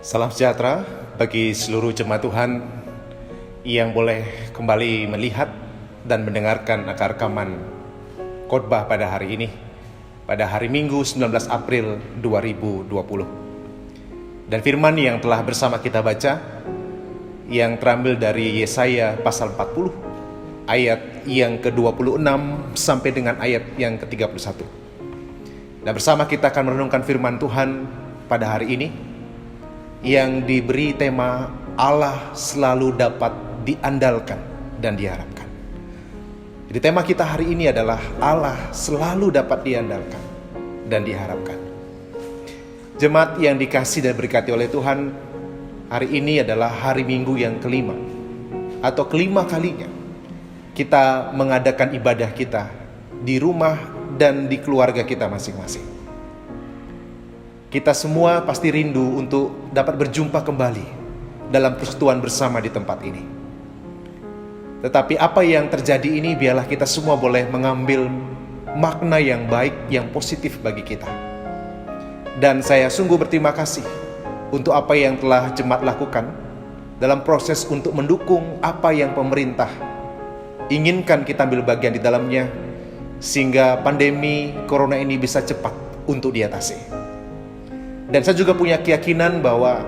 Salam sejahtera bagi seluruh jemaat Tuhan yang boleh kembali melihat dan mendengarkan rekaman khotbah pada hari ini, pada hari Minggu 19 April 2020. Dan firman yang telah bersama kita baca yang terambil dari Yesaya pasal 40 ayat yang ke-26 sampai dengan ayat yang ke-31. Dan bersama kita akan merenungkan firman Tuhan pada hari ini yang diberi tema Allah selalu dapat diandalkan dan diharapkan. Jadi tema kita hari ini adalah Allah selalu dapat diandalkan dan diharapkan. Jemaat yang dikasihi dan berkati oleh Tuhan, hari ini adalah hari Minggu yang kelima atau kelima kalinya kita mengadakan ibadah kita di rumah dan di keluarga kita masing-masing. Kita semua pasti rindu untuk dapat berjumpa kembali dalam persekutuan bersama di tempat ini. Tetapi apa yang terjadi ini biarlah kita semua boleh mengambil makna yang baik, yang positif bagi kita. Dan saya sungguh berterima kasih untuk apa yang telah jemaat lakukan dalam proses untuk mendukung apa yang pemerintah inginkan kita ambil bagian di dalamnya, sehingga pandemi corona ini bisa cepat untuk diatasi. Dan saya juga punya keyakinan bahwa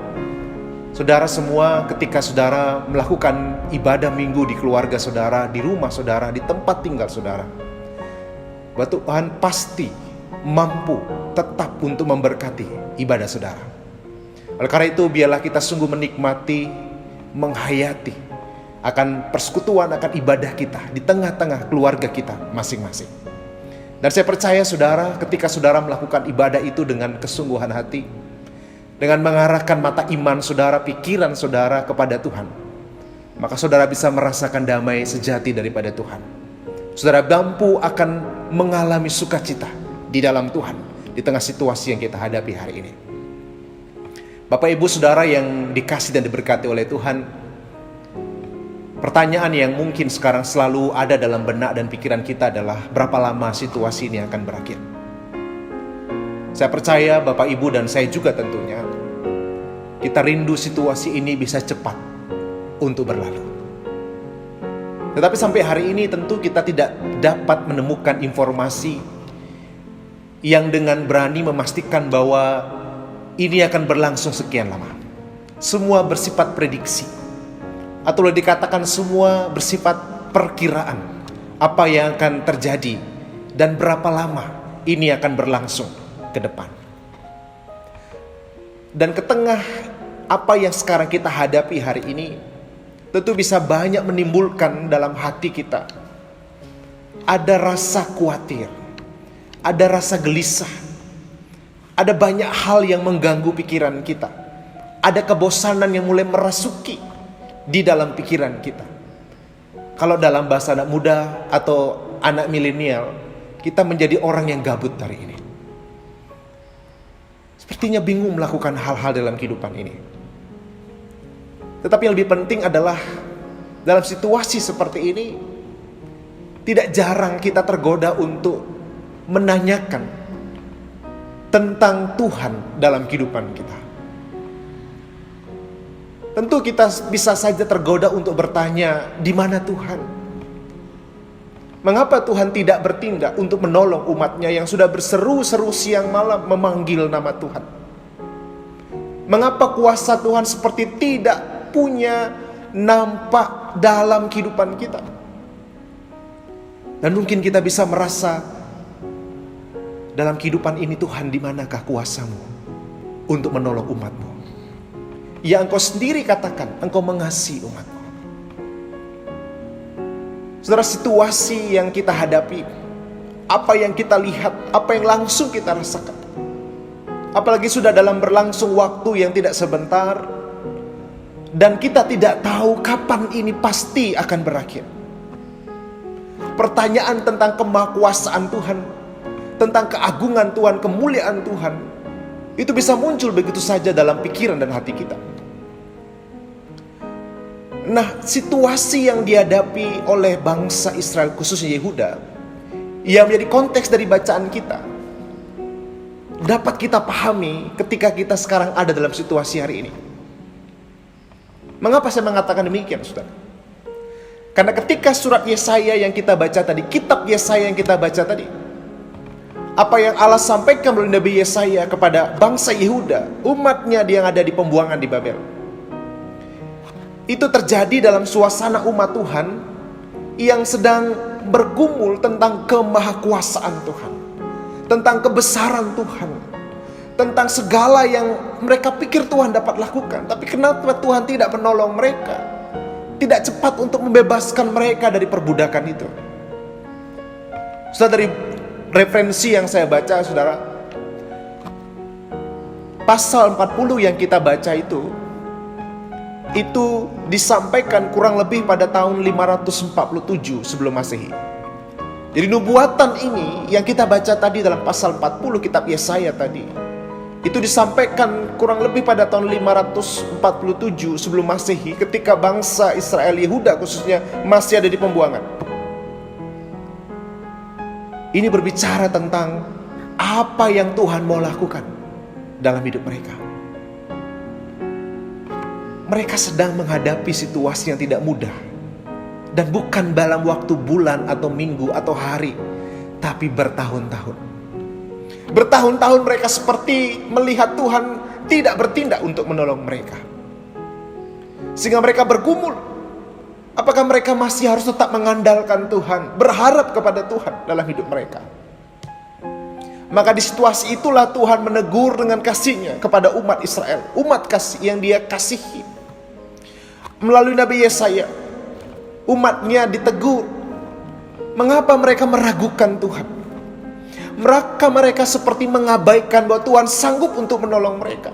saudara semua ketika saudara melakukan ibadah minggu di keluarga saudara, di rumah saudara, di tempat tinggal saudara, bahwa Tuhan pasti mampu tetap untuk memberkati ibadah saudara. Oleh karena itu biarlah kita sungguh menikmati, menghayati akan persekutuan, akan ibadah kita di tengah-tengah keluarga kita masing-masing. Dan saya percaya saudara, ketika saudara melakukan ibadah itu dengan kesungguhan hati, dengan mengarahkan mata iman saudara, pikiran saudara kepada Tuhan, maka saudara bisa merasakan damai sejati daripada Tuhan. Saudara mampu akan mengalami sukacita di dalam Tuhan, di tengah situasi yang kita hadapi hari ini. Bapak Ibu Saudara yang dikasihi dan diberkati oleh Tuhan, pertanyaan yang mungkin sekarang selalu ada dalam benak dan pikiran kita adalah berapa lama situasi ini akan berakhir. Saya percaya Bapak Ibu dan saya juga tentunya kita rindu situasi ini bisa cepat untuk berlalu. Tetapi sampai hari ini tentu kita tidak dapat menemukan informasi yang dengan berani memastikan bahwa ini akan berlangsung sekian lama. Semua bersifat prediksi, atau boleh dikatakan semua bersifat perkiraan apa yang akan terjadi dan berapa lama ini akan berlangsung ke depan. Dan ke tengah apa yang sekarang kita hadapi hari ini, tentu bisa banyak menimbulkan dalam hati kita ada rasa khawatir, ada rasa gelisah, ada banyak hal yang mengganggu pikiran kita, ada kebosanan yang mulai merasuki di dalam pikiran kita. Kalau dalam bahasa anak muda atau anak milenial, kita menjadi orang yang gabut hari ini. Sepertinya bingung melakukan hal-hal dalam kehidupan ini. Tetapi yang lebih penting adalah dalam situasi seperti ini, tidak jarang kita tergoda untuk menanyakan tentang Tuhan dalam kehidupan kita. Tentu kita bisa saja tergoda untuk bertanya, di mana Tuhan? Mengapa Tuhan tidak bertindak untuk menolong umatnya yang sudah berseru-seru siang malam memanggil nama Tuhan? Mengapa kuasa Tuhan seperti tidak punya nampak dalam kehidupan kita? Dan mungkin kita bisa merasa, dalam kehidupan ini Tuhan, di manakah kuasamu untuk menolong umatmu? Ya engkau sendiri katakan, engkau mengasihi umatmu. Saudara, situasi yang kita hadapi, apa yang kita lihat, apa yang langsung kita rasakan, apalagi sudah dalam berlangsung waktu yang tidak sebentar, dan kita tidak tahu kapan ini pasti akan berakhir. Pertanyaan tentang kemahakuasaan Tuhan, tentang keagungan Tuhan, kemuliaan Tuhan, itu bisa muncul begitu saja dalam pikiran dan hati kita. Nah, situasi yang dihadapi oleh bangsa Israel, khususnya Yehuda, yang menjadi konteks dari bacaan kita, dapat kita pahami ketika kita sekarang ada dalam situasi hari ini. Mengapa saya mengatakan demikian, saudara? Karena ketika surat Yesaya yang kita baca tadi, kitab Yesaya yang kita baca tadi, apa yang Allah sampaikan melalui Nabi Yesaya kepada bangsa Yehuda, umatnya yang ada di pembuangan di Babel, itu terjadi dalam suasana umat Tuhan yang sedang bergumul tentang kemahakuasaan Tuhan, tentang kebesaran Tuhan, tentang segala yang mereka pikir Tuhan dapat lakukan. Tapi kenapa Tuhan tidak menolong mereka, tidak cepat untuk membebaskan mereka dari perbudakan itu? Saudara, dari referensi yang saya baca, saudara, pasal 40 yang kita baca itu disampaikan kurang lebih pada tahun 547 sebelum Masehi. Jadi nubuatan ini yang kita baca tadi dalam pasal 40 kitab Yesaya tadi, itu disampaikan kurang lebih pada tahun 547 sebelum Masehi, ketika bangsa Israel, Yehuda khususnya, masih ada di pembuangan. Ini berbicara tentang apa yang Tuhan mau lakukan dalam hidup mereka. Mereka sedang menghadapi situasi yang tidak mudah, dan bukan dalam waktu bulan atau minggu atau hari, tapi bertahun-tahun. Bertahun-tahun mereka seperti melihat Tuhan tidak bertindak untuk menolong mereka, sehingga mereka bergumul. Apakah mereka masih harus tetap mengandalkan Tuhan, berharap kepada Tuhan dalam hidup mereka? Maka di situasi itulah Tuhan menegur dengan kasih-Nya kepada umat Israel, umat kasih yang Dia kasihi. Melalui Nabi Yesaya, umatnya ditegur. Mengapa mereka meragukan Tuhan? Mereka seperti mengabaikan bahwa Tuhan sanggup untuk menolong mereka.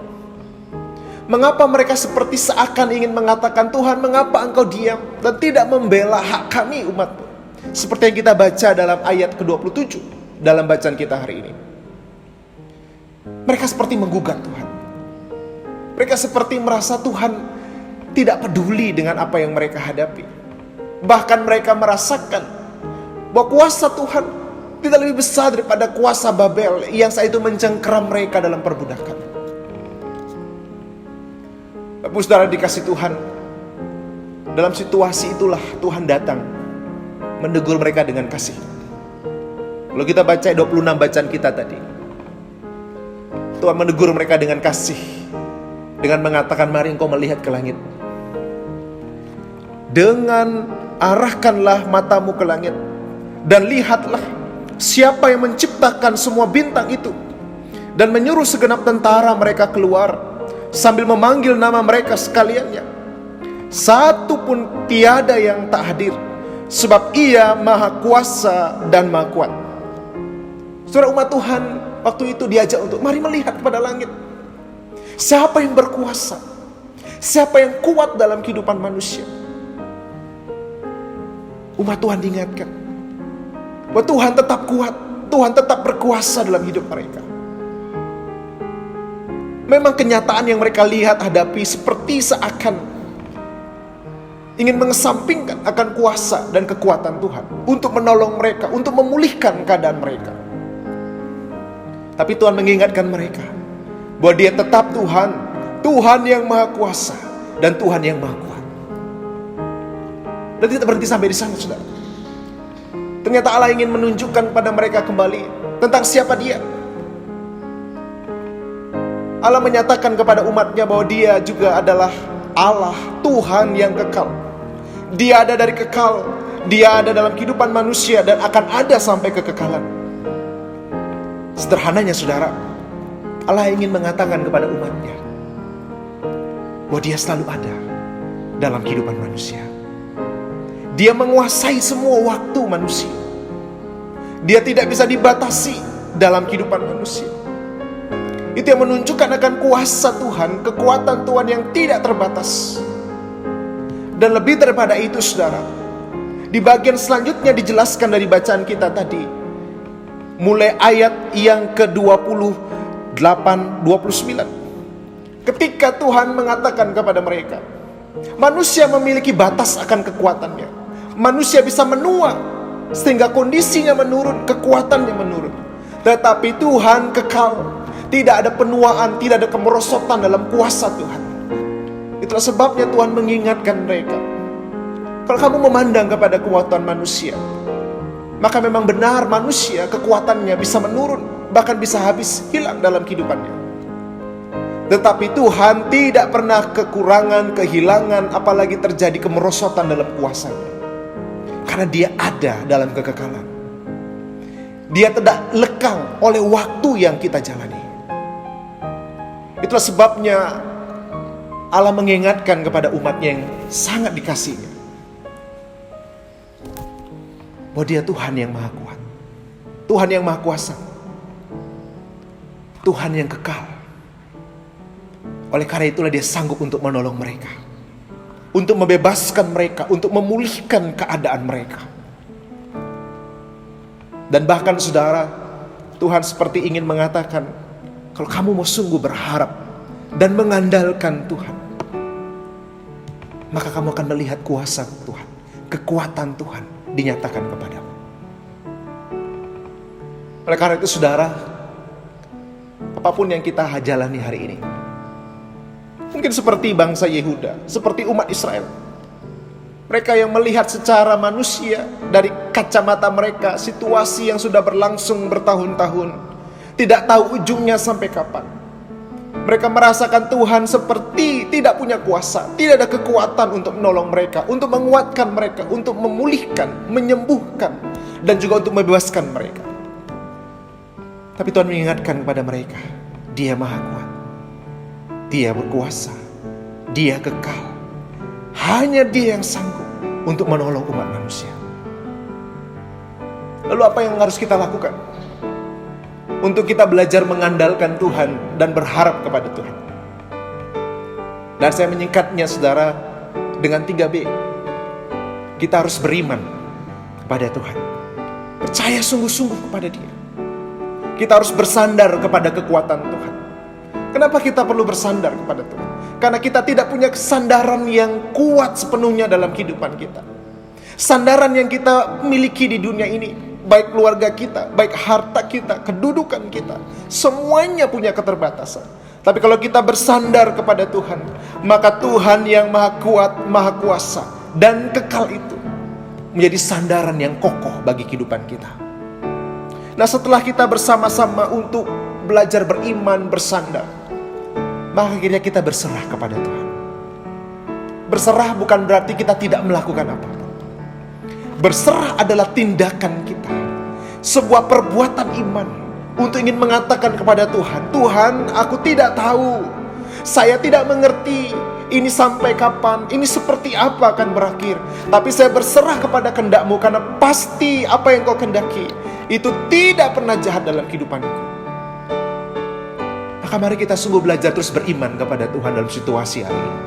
Mengapa mereka seperti seakan ingin mengatakan, Tuhan, mengapa Engkau diam dan tidak membela hak kami umat-Mu? Seperti yang kita baca dalam ayat ke-27 dalam bacaan kita hari ini. Mereka seperti menggugat Tuhan. Mereka seperti merasa Tuhan tidak peduli dengan apa yang mereka hadapi. Bahkan mereka merasakan bahwa kuasa Tuhan tidak lebih besar daripada kuasa Babel yang saat itu mencengkeram mereka dalam perbudakan. Bapak saudara dikasih Tuhan, dalam situasi itulah Tuhan datang menegur mereka dengan kasih. Kalau kita baca 26 bacaan kita tadi, Tuhan menegur mereka dengan kasih, dengan mengatakan, mari engkau melihat ke langit. Dengan arahkanlah matamu ke langit, dan lihatlah siapa yang menciptakan semua bintang itu, dan menyuruh segenap tentara mereka keluar, sambil memanggil nama mereka sekaliannya. Satu pun tiada yang tak hadir, sebab Ia maha kuasa dan maha kuat. Saudara, umat Tuhan waktu itu diajak untuk mari melihat kepada langit. Siapa yang berkuasa? Siapa yang kuat dalam kehidupan manusia? Umat Tuhan diingatkan bahwa Tuhan tetap kuat, Tuhan tetap berkuasa dalam hidup mereka. Memang kenyataan yang mereka lihat hadapi seperti seakan ingin mengesampingkan akan kuasa dan kekuatan Tuhan untuk menolong mereka, untuk memulihkan keadaan mereka. Tapi Tuhan mengingatkan mereka bahwa Dia tetap Tuhan, Tuhan yang maha kuasa dan Tuhan yang maha kuat. Dan tidak berhenti sampai di sana, saudara. Ternyata Allah ingin menunjukkan kepada mereka kembali tentang siapa Dia. Allah menyatakan kepada umatnya bahwa Dia juga adalah Allah, Tuhan yang kekal. Dia ada dari kekal, Dia ada dalam kehidupan manusia dan akan ada sampai kekekalan. Sederhananya saudara, Allah ingin mengatakan kepada umatnya bahwa Dia selalu ada dalam kehidupan manusia. Dia menguasai semua waktu manusia. Dia tidak bisa dibatasi dalam kehidupan manusia. Itu yang menunjukkan akan kuasa Tuhan, kekuatan Tuhan yang tidak terbatas. Dan lebih daripada itu saudara, di bagian selanjutnya dijelaskan dari bacaan kita tadi, mulai ayat yang ke-28-29. Ketika Tuhan mengatakan kepada mereka, manusia memiliki batas akan kekuatannya. Manusia bisa menua sehingga kondisinya menurun, kekuatannya menurun. Tetapi Tuhan kekal. Tidak ada penuaan, tidak ada kemerosotan dalam kuasa Tuhan. Itu Itulah sebabnya Tuhan mengingatkan mereka. Kalau kamu memandang kepada kekuatan manusia, maka memang benar manusia kekuatannya bisa menurun, bahkan bisa habis, hilang dalam kehidupannya. Tetapi Tuhan tidak pernah kekurangan, kehilangan, apalagi terjadi kemerosotan dalam kuasa-Nya. Karena Dia ada dalam kekekalan. Dia tidak lekang oleh waktu yang kita jalani. Itulah sebabnya Allah mengingatkan kepada umat-Nya yang sangat dikasihinya, bahwa Dia Tuhan yang maha kuat, Tuhan yang maha kuasa, Tuhan yang kekal. Oleh karena itulah Dia sanggup untuk menolong mereka, untuk membebaskan mereka, untuk memulihkan keadaan mereka. Dan bahkan saudara, Tuhan seperti ingin mengatakan, kalau kamu mau sungguh berharap dan mengandalkan Tuhan, maka kamu akan melihat kuasa Tuhan, kekuatan Tuhan dinyatakan kepadamu. Oleh karena itu saudara, apapun yang kita jalani hari ini, mungkin seperti bangsa Yehuda, seperti umat Israel, mereka yang melihat secara manusia, dari kacamata mereka, situasi yang sudah berlangsung bertahun-tahun, tidak tahu ujungnya sampai kapan. Mereka merasakan Tuhan seperti tidak punya kuasa, tidak ada kekuatan untuk menolong mereka, untuk menguatkan mereka, untuk memulihkan, menyembuhkan, dan juga untuk membebaskan mereka. Tapi Tuhan mengingatkan kepada mereka, Dia maha kuat, Dia berkuasa, Dia kekal. Hanya Dia yang sanggup untuk menolong umat manusia. Lalu apa yang harus kita lakukan untuk kita belajar mengandalkan Tuhan dan berharap kepada Tuhan? Dan saya menyingkatnya saudara dengan 3B. Kita harus beriman kepada Tuhan, percaya sungguh-sungguh kepada Dia. Kita harus bersandar kepada kekuatan Tuhan. Kenapa kita perlu bersandar kepada Tuhan? Karena kita tidak punya kesandaran yang kuat sepenuhnya dalam kehidupan kita. Sandaran yang kita miliki di dunia ini, baik keluarga kita, baik harta kita, kedudukan kita, semuanya punya keterbatasan. Tapi kalau kita bersandar kepada Tuhan, maka Tuhan yang maha kuat, maha kuasa, dan kekal itu menjadi sandaran yang kokoh bagi kehidupan kita. Nah, setelah kita bersama-sama untuk belajar beriman, bersandar, maka akhirnya kita berserah kepada Tuhan. Berserah bukan berarti kita tidak melakukan apa-apa. Berserah adalah tindakan kita, sebuah perbuatan iman untuk ingin mengatakan kepada Tuhan, Tuhan, aku tidak tahu, saya tidak mengerti ini sampai kapan, ini seperti apa akan berakhir, tapi saya berserah kepada kehendak-Mu, karena pasti apa yang Kau kehendaki itu tidak pernah jahat dalam kehidupanku. Maka mari kita sungguh belajar terus beriman kepada Tuhan dalam situasi hari ini.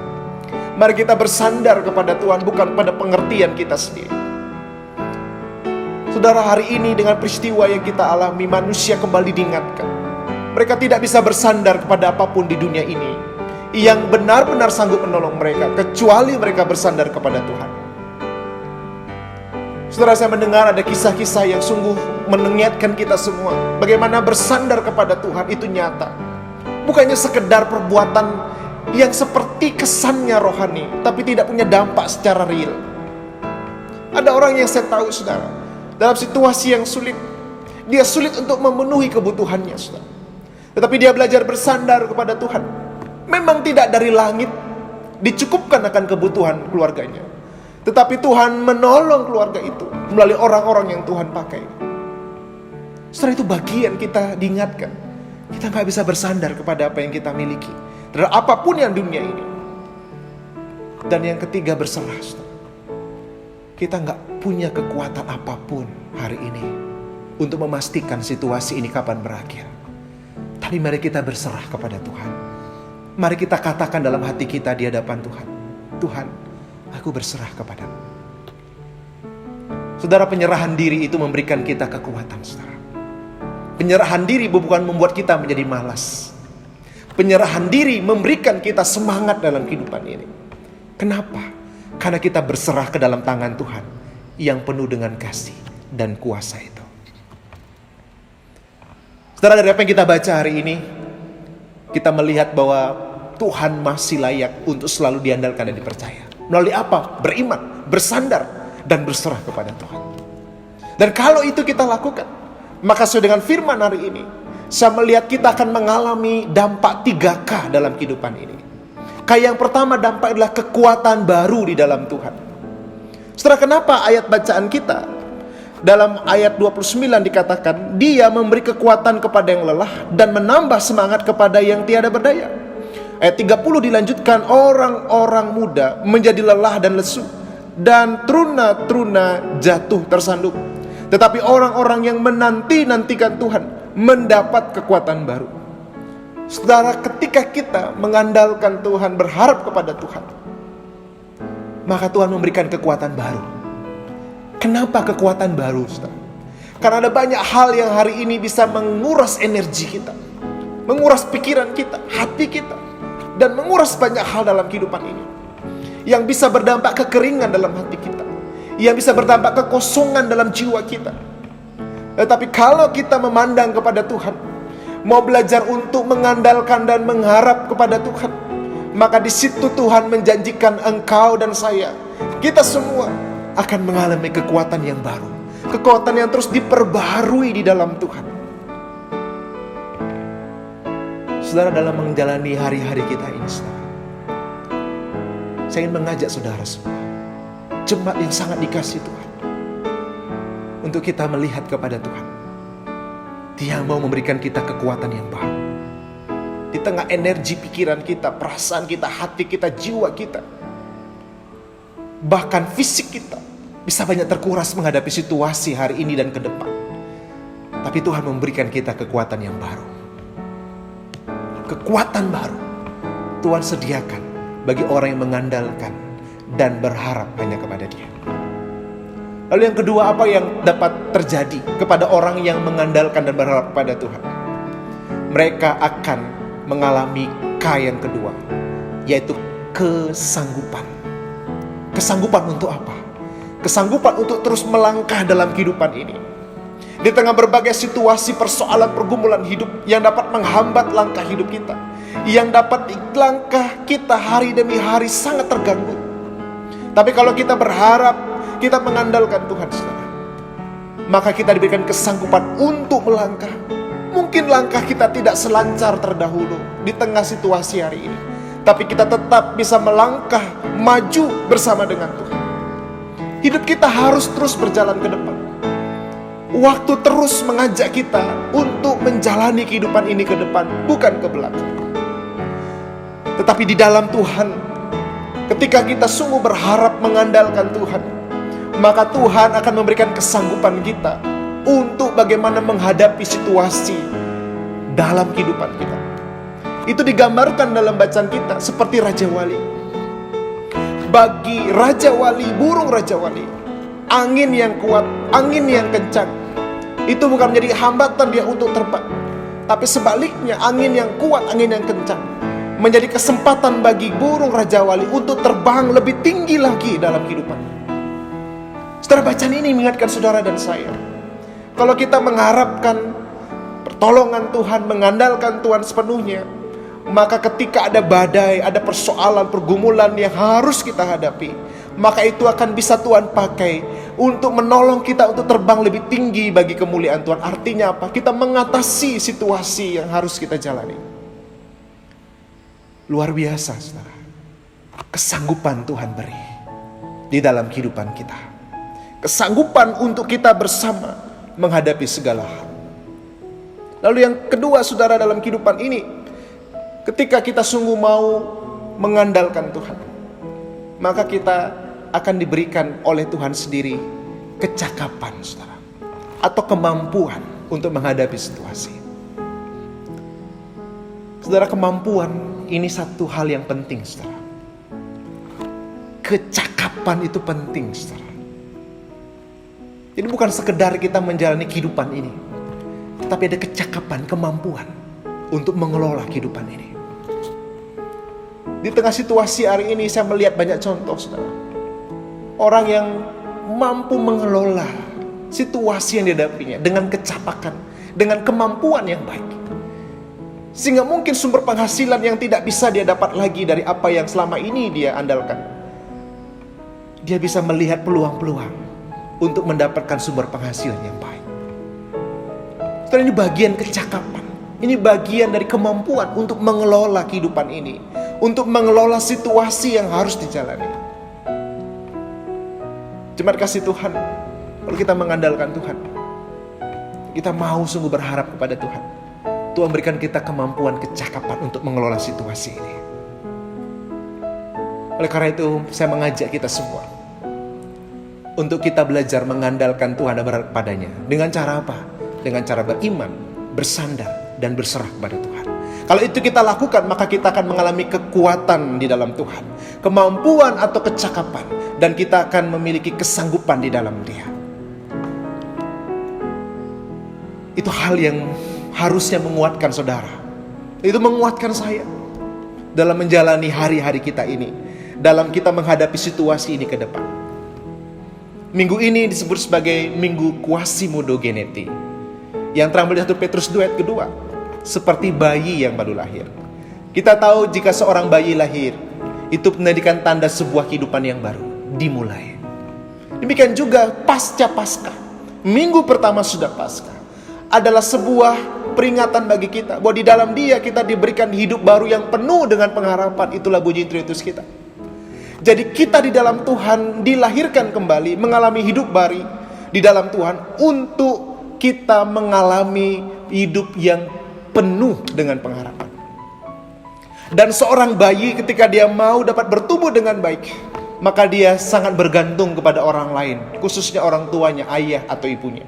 Mari kita bersandar kepada Tuhan, bukan pada pengertian kita sendiri. Saudara, hari ini dengan peristiwa yang kita alami, manusia kembali diingatkan. Mereka tidak bisa bersandar kepada apapun di dunia ini yang benar-benar sanggup menolong mereka, kecuali mereka bersandar kepada Tuhan. Saudara, saya mendengar ada kisah-kisah yang sungguh mengingatkan kita semua, bagaimana bersandar kepada Tuhan itu nyata. Bukannya sekedar perbuatan yang seperti kesannya rohani, tapi tidak punya dampak secara real. Ada orang yang saya tahu saudara, dalam situasi yang sulit, dia sulit untuk memenuhi kebutuhannya saudara. Tetapi dia belajar bersandar kepada Tuhan. Memang tidak dari langit dicukupkan akan kebutuhan keluarganya, tetapi Tuhan menolong keluarga itu melalui orang-orang yang Tuhan pakai. Setelah itu bagian kita diingatkan, kita gak bisa bersandar kepada apa yang kita miliki, terhadap apapun yang dunia ini. Dan yang ketiga, berserah saudara. Kita gak punya kekuatan apapun hari ini untuk memastikan situasi ini kapan berakhir. Tapi mari kita berserah kepada Tuhan. Mari kita katakan dalam hati kita di hadapan Tuhan, Tuhan, aku berserah kepadamu. Saudara, penyerahan diri itu memberikan kita kekuatan saudara. Penyerahan diri bukan membuat kita menjadi malas. Penyerahan diri memberikan kita semangat dalam kehidupan ini. Kenapa? Karena kita berserah ke dalam tangan Tuhan yang penuh dengan kasih dan kuasa itu. Saudara, dari apa yang kita baca hari ini, kita melihat bahwa Tuhan masih layak untuk selalu diandalkan dan dipercaya. Melalui apa? Beriman, bersandar, dan berserah kepada Tuhan. Dan kalau itu kita lakukan, maka sesuai dengan firman hari ini, saya melihat kita akan mengalami dampak 3K dalam kehidupan ini. Kayak yang pertama, dampak adalah kekuatan baru di dalam Tuhan. Setelah kenapa ayat bacaan kita dalam ayat 29 dikatakan, Dia memberi kekuatan kepada yang lelah dan menambah semangat kepada yang tiada berdaya. Ayat 30 dilanjutkan, orang-orang muda menjadi lelah dan lesu, dan teruna-teruna jatuh tersandung. Tetapi orang-orang yang menanti-nantikan Tuhan mendapat kekuatan baru. Saudara, ketika kita mengandalkan Tuhan, berharap kepada Tuhan, maka Tuhan memberikan kekuatan baru. Kenapa kekuatan baru, saudara? Karena ada banyak hal yang hari ini bisa menguras energi kita, menguras pikiran kita, hati kita, dan menguras banyak hal dalam kehidupan ini, yang bisa berdampak kekeringan dalam hati kita, yang bisa berdampak kekosongan dalam jiwa kita. Tetapi kalau kita memandang kepada Tuhan, mau belajar untuk mengandalkan dan mengharap kepada Tuhan, maka di situ Tuhan menjanjikan engkau dan saya, kita semua akan mengalami kekuatan yang baru, kekuatan yang terus diperbarui di dalam Tuhan. Saudara, dalam menjalani hari-hari kita ini, saudara, saya ingin mengajak saudara semua, jemaat yang sangat dikasihi Tuhan, untuk kita melihat kepada Tuhan. Dia mau memberikan kita kekuatan yang baru. Di tengah energi pikiran kita, perasaan kita, hati kita, jiwa kita, bahkan fisik kita bisa banyak terkuras menghadapi situasi hari ini dan ke depan. Tapi Tuhan memberikan kita kekuatan yang baru. Kekuatan baru Tuhan sediakan bagi orang yang mengandalkan dan berharap hanya kepada Dia. Lalu yang kedua, apa yang dapat terjadi kepada orang yang mengandalkan dan berharap pada Tuhan? Mereka akan mengalami K yang kedua, yaitu kesanggupan. Kesanggupan untuk apa? Kesanggupan untuk terus melangkah dalam kehidupan ini. Di tengah berbagai situasi, persoalan, pergumulan hidup yang dapat menghambat langkah hidup kita, yang dapat langkah kita hari demi hari sangat terganggu. Tapi kalau kita berharap, kita mengandalkan Tuhan, saudara, maka kita diberikan kesanggupan untuk melangkah. Mungkin langkah kita tidak selancar terdahulu di tengah situasi hari ini, tapi kita tetap bisa melangkah maju bersama dengan Tuhan. Hidup kita harus terus berjalan ke depan. Waktu terus mengajak kita untuk menjalani kehidupan ini ke depan, bukan ke belakang. Tetapi di dalam Tuhan, ketika kita sungguh berharap mengandalkan Tuhan, maka Tuhan akan memberikan kesanggupan kita untuk bagaimana menghadapi situasi dalam kehidupan kita. Itu digambarkan dalam bacaan kita seperti Raja Wali. Bagi Raja Wali, burung Raja Wali, angin yang kuat, angin yang kencang, itu bukan menjadi hambatan dia untuk terbang. Tapi sebaliknya, angin yang kuat, angin yang kencang menjadi kesempatan bagi burung Raja Wali untuk terbang lebih tinggi lagi dalam kehidupan. Saudara, bacaan ini mengingatkan saudara dan saya, kalau kita mengharapkan pertolongan Tuhan, mengandalkan Tuhan sepenuhnya, maka ketika ada badai, ada persoalan, pergumulan yang harus kita hadapi, maka itu akan bisa Tuhan pakai untuk menolong kita untuk terbang lebih tinggi bagi kemuliaan Tuhan. Artinya apa? Kita mengatasi situasi yang harus kita jalani. Luar biasa, saudara. Kesanggupan Tuhan beri di dalam kehidupan kita. Kesanggupan untuk kita bersama menghadapi segala hal. Lalu yang kedua, saudara, dalam kehidupan ini, ketika kita sungguh mau mengandalkan Tuhan, maka kita akan diberikan oleh Tuhan sendiri kecakapan, saudara, atau kemampuan untuk menghadapi situasi. Saudara, kemampuan ini satu hal yang penting, saudara. Kecakapan itu penting, saudara. Jadi bukan sekedar kita menjalani kehidupan ini, tapi ada kecakapan, kemampuan untuk mengelola kehidupan ini. Di tengah situasi hari ini saya melihat banyak contoh, saudara. Orang yang mampu mengelola situasi yang dihadapinya dengan kecapakan, dengan kemampuan yang baik. Sehingga mungkin sumber penghasilan yang tidak bisa dia dapat lagi dari apa yang selama ini dia andalkan, dia bisa melihat peluang-peluang untuk mendapatkan sumber penghasilan yang baik. Setelah ini bagian kecakapan, ini bagian dari kemampuan untuk mengelola kehidupan ini, untuk mengelola situasi yang harus dijalani. Jemaat kasih Tuhan, kalau kita mengandalkan Tuhan, kita mau sungguh berharap kepada Tuhan. Tuhan berikan kita kemampuan kecakapan untuk mengelola situasi ini. Oleh karena itu, saya mengajak kita semua untuk kita belajar mengandalkan Tuhan dan berharap padanya. Dengan cara apa? Dengan cara beriman, bersandar, dan berserah kepada Tuhan. Kalau itu kita lakukan, maka kita akan mengalami kekuatan di dalam Tuhan, kemampuan atau kecakapan, dan kita akan memiliki kesanggupan di dalam Dia. Itu hal yang harusnya menguatkan saudara. Itu menguatkan saya dalam menjalani hari-hari kita ini, dalam kita menghadapi situasi ini ke depan. Minggu ini disebut sebagai Minggu Quasimodogeneti, yang terambil dari 1 Petrus 2 ayat kedua. Seperti bayi yang baru lahir. Kita tahu jika seorang bayi lahir, itu menjadikan tanda sebuah kehidupan yang baru dimulai. Demikian juga pasca Paskah, minggu pertama sudah Paskah, adalah sebuah peringatan bagi kita bahwa di dalam Dia kita diberikan hidup baru yang penuh dengan pengharapan. Itulah bunyi introitus kita. Jadi kita di dalam Tuhan dilahirkan kembali, mengalami hidup baru di dalam Tuhan untuk kita mengalami hidup yang penuh dengan pengharapan. Dan seorang bayi ketika dia mau dapat bertumbuh dengan baik, maka dia sangat bergantung kepada orang lain, khususnya orang tuanya, ayah atau ibunya.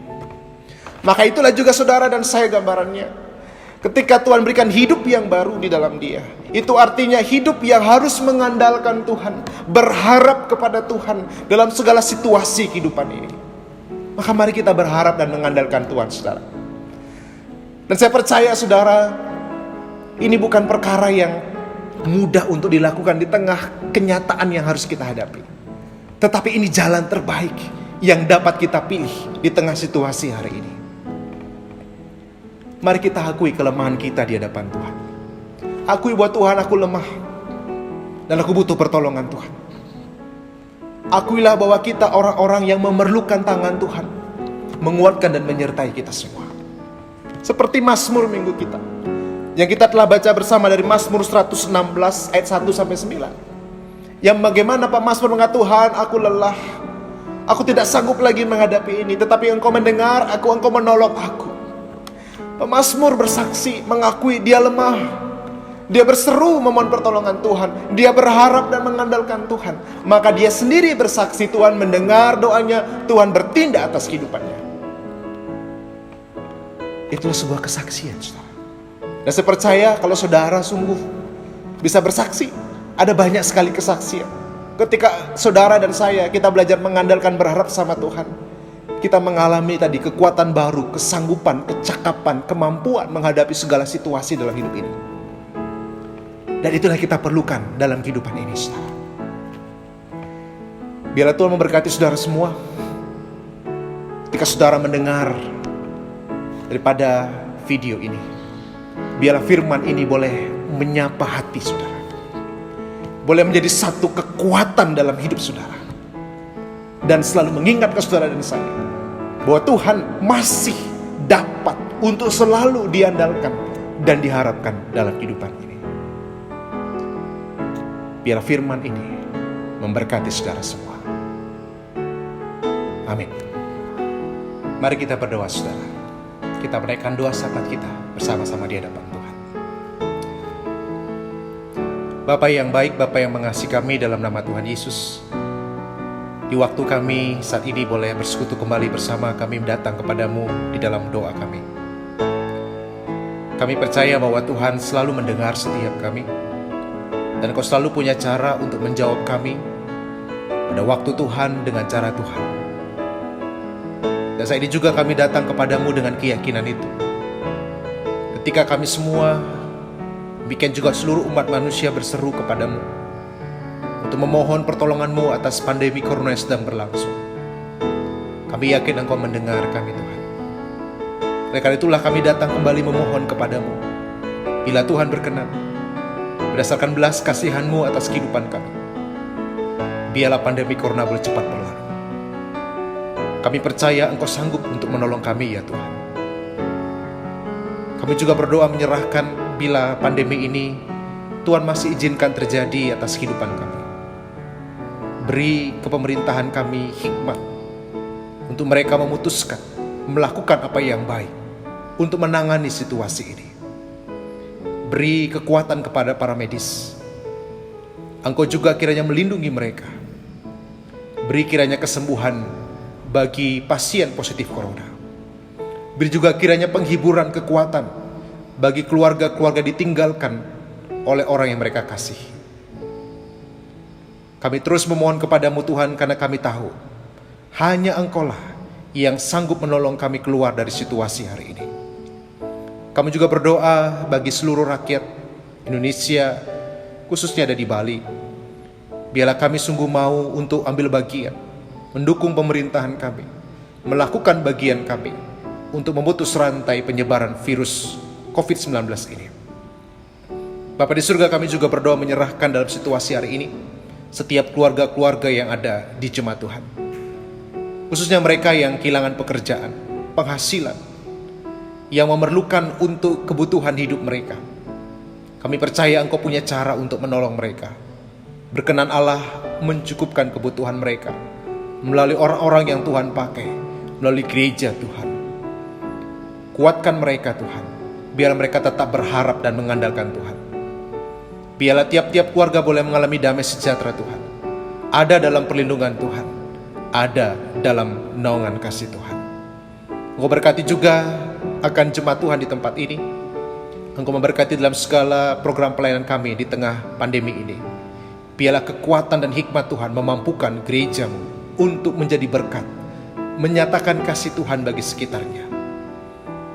Maka itulah juga saudara dan saya gambarannya. Ketika Tuhan berikan hidup yang baru di dalam Dia, itu artinya hidup yang harus mengandalkan Tuhan, berharap kepada Tuhan dalam segala situasi kehidupan ini. Maka mari kita berharap dan mengandalkan Tuhan, saudara. Dan saya percaya saudara, ini bukan perkara yang mudah untuk dilakukan di tengah kenyataan yang harus kita hadapi. Tetapi ini jalan terbaik yang dapat kita pilih di tengah situasi hari ini. Mari kita akui kelemahan kita di hadapan Tuhan. Akui bahwa Tuhan, aku lemah dan aku butuh pertolongan Tuhan. Akuilah bahwa kita orang-orang yang memerlukan tangan Tuhan, menguatkan dan menyertai kita semua. Seperti Mazmur minggu kita, yang kita telah baca bersama dari Mazmur 116 ayat 1-9. Yang bagaimana Pak Mazmur mengatakan, Tuhan, aku lelah, aku tidak sanggup lagi menghadapi ini, tetapi Engkau mendengar aku, Engkau menolong aku. Mazmur bersaksi, mengakui dia lemah. Dia berseru memohon pertolongan Tuhan. Dia berharap dan mengandalkan Tuhan. Maka dia sendiri bersaksi, Tuhan mendengar doanya, Tuhan bertindak atas kehidupannya. Itulah sebuah kesaksian, saudara. Dan saya percaya kalau saudara sungguh bisa bersaksi, ada banyak sekali kesaksian. Ketika saudara dan saya, kita belajar mengandalkan, berharap sama Tuhan, kita mengalami tadi kekuatan baru, kesanggupan, kecakapan, kemampuan menghadapi segala situasi dalam hidup ini. Dan itulah kita perlukan dalam kehidupan ini, saudara. Biarlah Tuhan memberkati saudara semua. Ketika saudara mendengar daripada video ini, biarlah firman ini boleh menyapa hati saudara, boleh menjadi satu kekuatan dalam hidup saudara, dan selalu mengingatkan saudara dan saya bahwa Tuhan masih dapat untuk selalu diandalkan dan diharapkan dalam kehidupan ini. Biar firman ini memberkati saudara semua. Amin. Mari kita berdoa, saudara. Kita menaikkan doa syafaat kita bersama-sama di hadapan Tuhan. Bapa yang baik, Bapa yang mengasihi kami, dalam nama Tuhan Yesus, di waktu kami saat ini boleh bersekutu kembali bersama, kami datang kepadamu di dalam doa kami. Kami percaya bahwa Tuhan selalu mendengar setiap kami, dan Kau selalu punya cara untuk menjawab kami pada waktu Tuhan dengan cara Tuhan. Dan saat ini juga kami datang kepadamu dengan keyakinan itu. Ketika kami semua, bikin juga seluruh umat manusia berseru kepadamu untuk memohon pertolongan-Mu atas pandemi corona yang sedang berlangsung, kami yakin Engkau mendengar kami, Tuhan. Oleh karena itulah kami datang kembali memohon kepadamu. Bila Tuhan berkenan, berdasarkan belas kasihan-Mu atas kehidupan kami, biarlah pandemi corona boleh cepat berlalu. Kami percaya Engkau sanggup untuk menolong kami ya Tuhan. Kami juga berdoa menyerahkan bila pandemi ini Tuhan masih izinkan terjadi atas kehidupan kami. Beri ke pemerintahan kami hikmat untuk mereka memutuskan, melakukan apa yang baik untuk menangani situasi ini. Beri kekuatan kepada para medis. Engkau juga kiranya melindungi mereka. Beri kiranya kesembuhan bagi pasien positif corona. Beri juga kiranya penghiburan kekuatan bagi keluarga-keluarga ditinggalkan oleh orang yang mereka kasih. Kami terus memohon kepadamu Tuhan, karena kami tahu hanya Engkaulah yang sanggup menolong kami keluar dari situasi hari ini. Kami juga berdoa bagi seluruh rakyat Indonesia, khususnya ada di Bali. Biarlah kami sungguh mau untuk ambil bagian, mendukung pemerintahan kami, melakukan bagian kami untuk memutus rantai penyebaran virus COVID-19 ini. Bapa di surga, kami juga berdoa menyerahkan dalam situasi hari ini setiap keluarga-keluarga yang ada di jemaat Tuhan, khususnya mereka yang kehilangan pekerjaan, penghasilan, yang memerlukan untuk kebutuhan hidup mereka. Kami percaya Engkau punya cara untuk menolong mereka. Berkenan Allah mencukupkan kebutuhan mereka melalui orang-orang yang Tuhan pakai, melalui gereja Tuhan. Kuatkan mereka Tuhan, biar mereka tetap berharap dan mengandalkan Tuhan. Biarlah tiap-tiap keluarga boleh mengalami damai sejahtera Tuhan, ada dalam perlindungan Tuhan, ada dalam naungan kasih Tuhan. Engkau berkati juga akan jemaat Tuhan di tempat ini. Engkau memberkati dalam segala program pelayanan kami di tengah pandemi ini. Biarlah kekuatan dan hikmat Tuhan memampukan gereja-Mu untuk menjadi berkat, menyatakan kasih Tuhan bagi sekitarnya.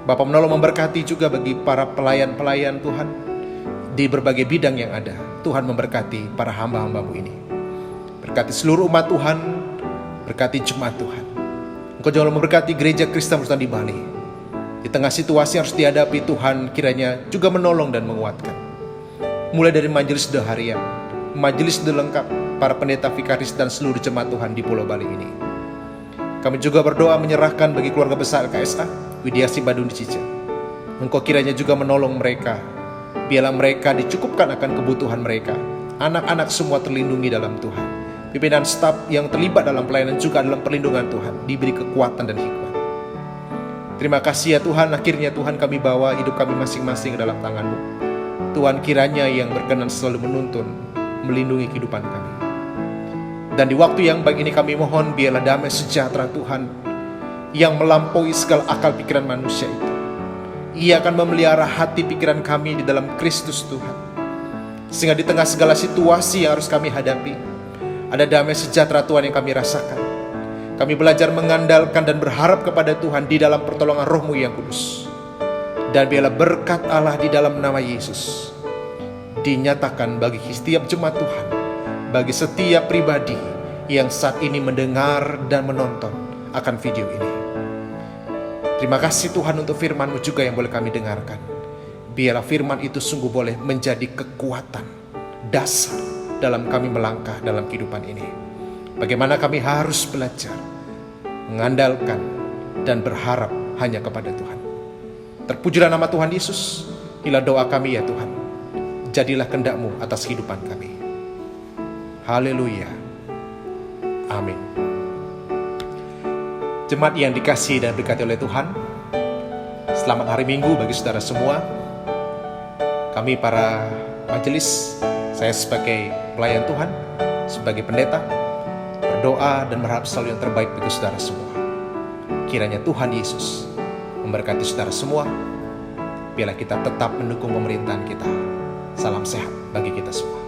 Bapa menolong memberkati juga bagi para pelayan-pelayan Tuhan di berbagai bidang yang ada. Tuhan memberkati para hamba-hamba-Mu ini. Berkati seluruh umat Tuhan, berkati jemaat Tuhan. Engkau juga memberkati gereja Kristen Protestan di Bali. Di tengah situasi yang harus dihadapi, Tuhan kiranya juga menolong dan menguatkan. Mulai dari majelis doa harian, majelis doa lengkap, para pendeta vikaris dan seluruh jemaat Tuhan di Pulau Bali ini. Kami juga berdoa menyerahkan bagi keluarga besar KSA, Widiasi Badung di Cica. Engkau kiranya juga menolong mereka. Biarlah mereka dicukupkan akan kebutuhan mereka. Anak-anak semua terlindungi dalam Tuhan. Pimpinan staf yang terlibat dalam pelayanan juga dalam perlindungan Tuhan, diberi kekuatan dan hikmat. Terima kasih ya Tuhan, akhirnya Tuhan kami bawa hidup kami masing-masing ke dalam tangan-Mu. Tuhan kiranya yang berkenan selalu menuntun, melindungi kehidupan kami. Dan di waktu yang baik ini kami mohon biarlah damai sejahtera Tuhan yang melampaui segala akal pikiran manusia itu. Ia akan memelihara hati pikiran kami di dalam Kristus Tuhan. Sehingga di tengah segala situasi yang harus kami hadapi, ada damai sejahtera Tuhan yang kami rasakan. Kami belajar mengandalkan dan berharap kepada Tuhan di dalam pertolongan Roh-Mu yang kudus. Dan biarlah berkat Allah di dalam nama Yesus dinyatakan bagi setiap jemaat Tuhan, bagi setiap pribadi yang saat ini mendengar dan menonton akan video ini. Terima kasih Tuhan untuk firman-Mu juga yang boleh kami dengarkan. Biarlah firman itu sungguh boleh menjadi kekuatan, dasar dalam kami melangkah dalam kehidupan ini. Bagaimana kami harus belajar mengandalkan dan berharap hanya kepada Tuhan. Terpujilah nama Tuhan Yesus. Inilah doa kami ya Tuhan. Jadilah kehendak-Mu atas kehidupan kami. Haleluya. Amin. Jemaat yang dikasihi dan diberkati oleh Tuhan, selamat hari Minggu bagi saudara semua. Kami para majelis, saya sebagai pelayan Tuhan, sebagai pendeta, berdoa dan berharap selalu yang terbaik bagi saudara semua. Kiranya Tuhan Yesus memberkati saudara semua. Biarlah kita tetap mendukung pemerintahan kita. Salam sehat bagi kita semua.